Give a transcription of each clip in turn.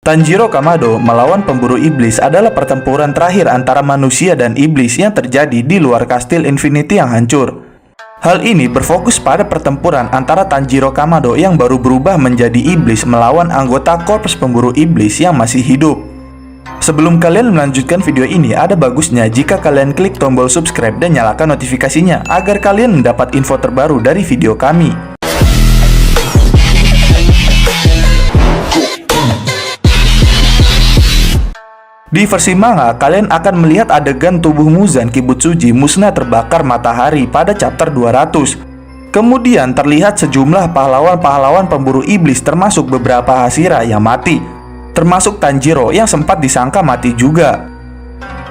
Tanjiro Kamado melawan pemburu iblis adalah pertempuran terakhir antara manusia dan iblis yang terjadi di luar kastil Infinity yang hancur. Hal ini berfokus pada pertempuran antara Tanjiro Kamado yang baru berubah menjadi iblis melawan anggota korps pemburu iblis yang masih hidup. Sebelum kalian melanjutkan video ini, ada bagusnya jika kalian klik tombol subscribe dan nyalakan notifikasinya agar kalian mendapat info terbaru dari video kami. Di versi manga, kalian akan melihat adegan tubuh Muzan Kibutsuji musnah terbakar matahari pada chapter 200. Kemudian terlihat sejumlah pahlawan-pahlawan pemburu iblis termasuk beberapa Hashira yang mati, termasuk Tanjiro yang sempat disangka mati juga.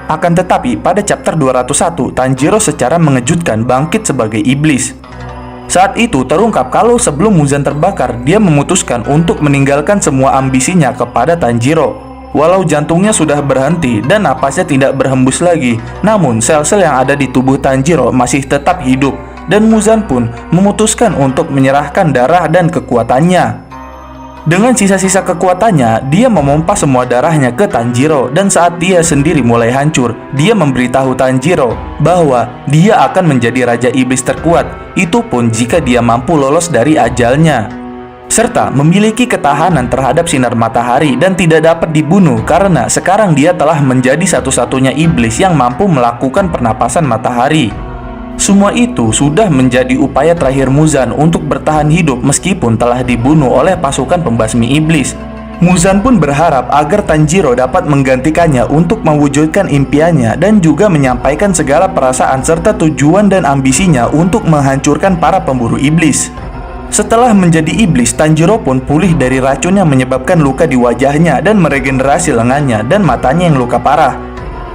Akan tetapi pada chapter 201, Tanjiro secara mengejutkan bangkit sebagai iblis. Saat itu terungkap kalau sebelum Muzan terbakar, dia memutuskan untuk meninggalkan semua ambisinya kepada Tanjiro. Walau jantungnya sudah berhenti dan napasnya tidak berhembus lagi, namun sel-sel yang ada di tubuh Tanjiro masih tetap hidup, dan Muzan pun memutuskan untuk menyerahkan darah dan kekuatannya. Dengan sisa-sisa kekuatannya, dia memompa semua darahnya ke Tanjiro, dan saat dia sendiri mulai hancur, dia memberitahu Tanjiro bahwa dia akan menjadi Raja Iblis terkuat, itu pun jika dia mampu lolos dari ajalnya, serta memiliki ketahanan terhadap sinar matahari dan tidak dapat dibunuh karena sekarang dia telah menjadi satu-satunya iblis yang mampu melakukan pernapasan matahari. Semua itu sudah menjadi upaya terakhir Muzan untuk bertahan hidup meskipun telah dibunuh oleh pasukan pembasmi iblis. Muzan pun berharap agar Tanjiro dapat menggantikannya untuk mewujudkan impiannya dan juga menyampaikan segala perasaan serta tujuan dan ambisinya untuk menghancurkan para pemburu iblis. Setelah menjadi iblis, Tanjiro pun pulih dari racun yang menyebabkan luka di wajahnya dan meregenerasi lengannya dan matanya yang luka parah.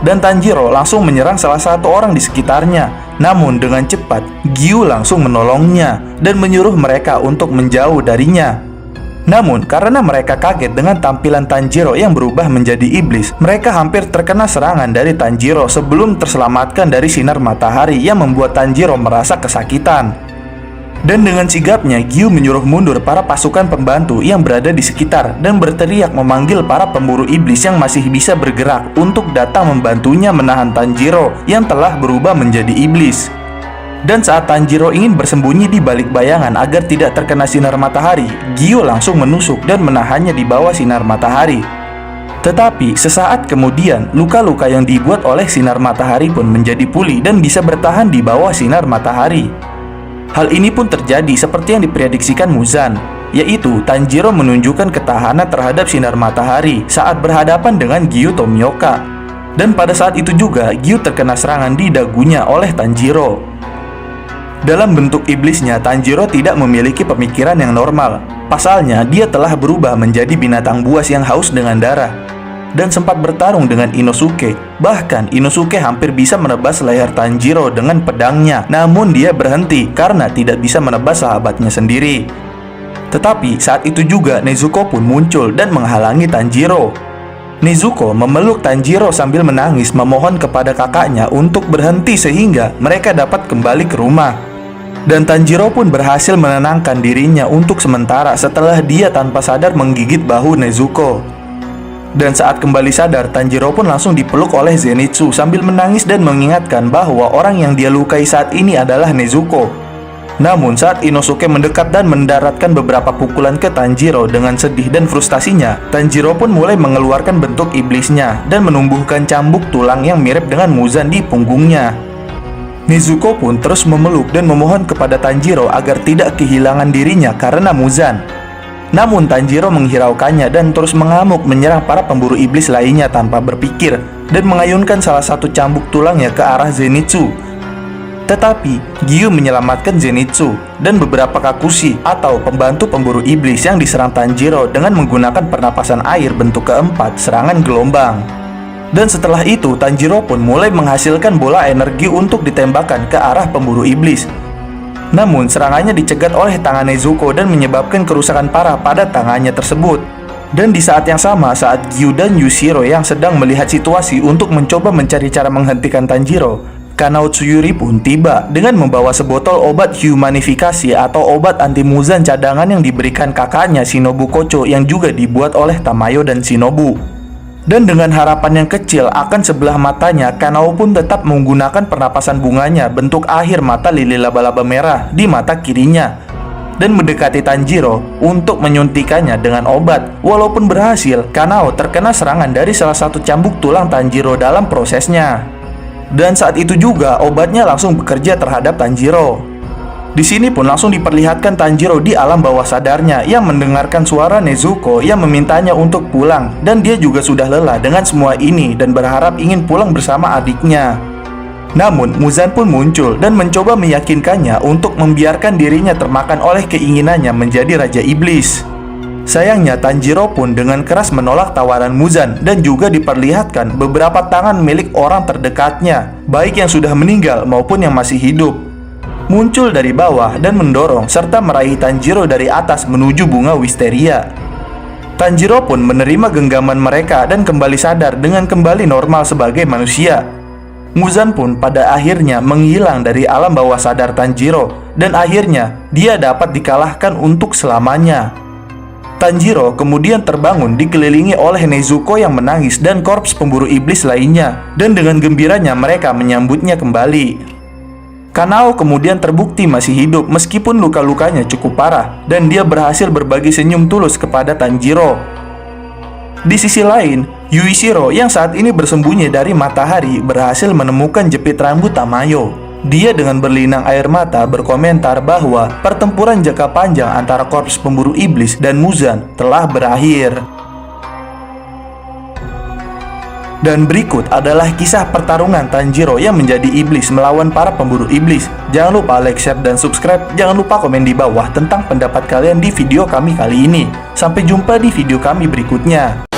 Dan Tanjiro langsung menyerang salah satu orang di sekitarnya. Namun dengan cepat, Gyu langsung menolongnya dan menyuruh mereka untuk menjauh darinya. Namun karena mereka kaget dengan tampilan Tanjiro yang berubah menjadi iblis, mereka hampir terkena serangan dari Tanjiro sebelum terselamatkan dari sinar matahari yang membuat Tanjiro merasa kesakitan. Dan dengan sigapnya, Gyu menyuruh mundur para pasukan pembantu yang berada di sekitar dan berteriak memanggil para pemburu iblis yang masih bisa bergerak untuk datang membantunya menahan Tanjiro yang telah berubah menjadi iblis. Dan saat Tanjiro ingin bersembunyi di balik bayangan agar tidak terkena sinar matahari, Gyu langsung menusuk dan menahannya di bawah sinar matahari. Tetapi sesaat kemudian, luka-luka yang dibuat oleh sinar matahari pun menjadi pulih dan bisa bertahan di bawah sinar matahari. Hal ini pun terjadi seperti yang diprediksikan Muzan, yaitu Tanjiro menunjukkan ketahanan terhadap sinar matahari saat berhadapan dengan Gyu Tomioka. Dan pada saat itu juga, Gyu terkena serangan di dagunya oleh Tanjiro. Dalam bentuk iblisnya, Tanjiro tidak memiliki pemikiran yang normal. Pasalnya, dia telah berubah menjadi binatang buas yang haus dengan darah dan sempat bertarung dengan Inosuke. Bahkan Inosuke hampir bisa menebas leher Tanjiro dengan pedangnya, namun dia berhenti karena tidak bisa menebas sahabatnya sendiri. Tetapi saat itu juga Nezuko pun muncul dan menghalangi Tanjiro. Nezuko memeluk Tanjiro sambil menangis memohon kepada kakaknya untuk berhenti sehingga mereka dapat kembali ke rumah. Dan Tanjiro pun berhasil menenangkan dirinya untuk sementara setelah dia tanpa sadar menggigit bahu Nezuko. Dan saat kembali sadar, Tanjiro pun langsung dipeluk oleh Zenitsu sambil menangis dan mengingatkan bahwa orang yang dia lukai saat ini adalah Nezuko. Namun saat Inosuke mendekat dan mendaratkan beberapa pukulan ke Tanjiro dengan sedih dan frustasinya, Tanjiro pun mulai mengeluarkan bentuk iblisnya dan menumbuhkan cambuk tulang yang mirip dengan Muzan di punggungnya. Nezuko pun terus memeluk dan memohon kepada Tanjiro agar tidak kehilangan dirinya karena Muzan. Namun Tanjiro menghiraukannya dan terus mengamuk menyerang para pemburu iblis lainnya tanpa berpikir dan mengayunkan salah satu cambuk tulangnya ke arah Zenitsu. Tetapi Gyu menyelamatkan Zenitsu dan beberapa kakushi atau pembantu pemburu iblis yang diserang Tanjiro dengan menggunakan pernapasan air bentuk keempat serangan gelombang. Dan setelah itu Tanjiro pun mulai menghasilkan bola energi untuk ditembakkan ke arah pemburu iblis. Namun serangannya dicegat oleh tangan Nezuko dan menyebabkan kerusakan parah pada tangannya tersebut. Dan di saat yang sama, saat Gyu dan Yushiro yang sedang melihat situasi untuk mencoba mencari cara menghentikan Tanjiro, Kanao Tsuyuri pun tiba dengan membawa sebotol obat humanifikasi atau obat anti Muzan cadangan yang diberikan kakaknya Shinobu Kocho yang juga dibuat oleh Tamayo dan Shinobu. Dan dengan harapan yang kecil akan sebelah matanya, Kanao pun tetap menggunakan pernapasan bunganya bentuk akhir mata lili laba-laba merah di mata kirinya dan mendekati Tanjiro untuk menyuntikannya dengan obat. Walaupun berhasil, Kanao terkena serangan dari salah satu cambuk tulang Tanjiro dalam prosesnya. Dan saat itu juga obatnya langsung bekerja terhadap Tanjiro. Di sini pun langsung diperlihatkan Tanjiro di alam bawah sadarnya yang mendengarkan suara Nezuko yang memintanya untuk pulang, dan dia juga sudah lelah dengan semua ini dan berharap ingin pulang bersama adiknya. Namun Muzan pun muncul dan mencoba meyakinkannya untuk membiarkan dirinya termakan oleh keinginannya menjadi Raja Iblis. Sayangnya Tanjiro pun dengan keras menolak tawaran Muzan dan juga diperlihatkan beberapa tangan milik orang terdekatnya, baik yang sudah meninggal maupun yang masih hidup, muncul dari bawah dan mendorong serta meraih Tanjiro dari atas menuju bunga wisteria. Tanjiro pun menerima genggaman mereka dan kembali sadar dengan kembali normal sebagai manusia. Muzan pun pada akhirnya menghilang dari alam bawah sadar Tanjiro dan akhirnya dia dapat dikalahkan untuk selamanya. Tanjiro kemudian terbangun dikelilingi oleh Nezuko yang menangis dan korps pemburu iblis lainnya, dan dengan gembiranya mereka menyambutnya kembali. Kanao kemudian terbukti masih hidup meskipun luka-lukanya cukup parah, dan dia berhasil berbagi senyum tulus kepada Tanjiro. Di sisi lain, Yuichiro yang saat ini bersembunyi dari matahari berhasil menemukan jepit rambut Tamayo. Dia dengan berlinang air mata berkomentar bahwa pertempuran jangka panjang antara korps pemburu iblis dan Muzan telah berakhir. Dan berikut adalah kisah pertarungan Tanjiro yang menjadi iblis melawan para pemburu iblis. Jangan lupa like, share, dan subscribe. Jangan lupa komen di bawah tentang pendapat kalian di video kami kali ini. Sampai jumpa di video kami berikutnya.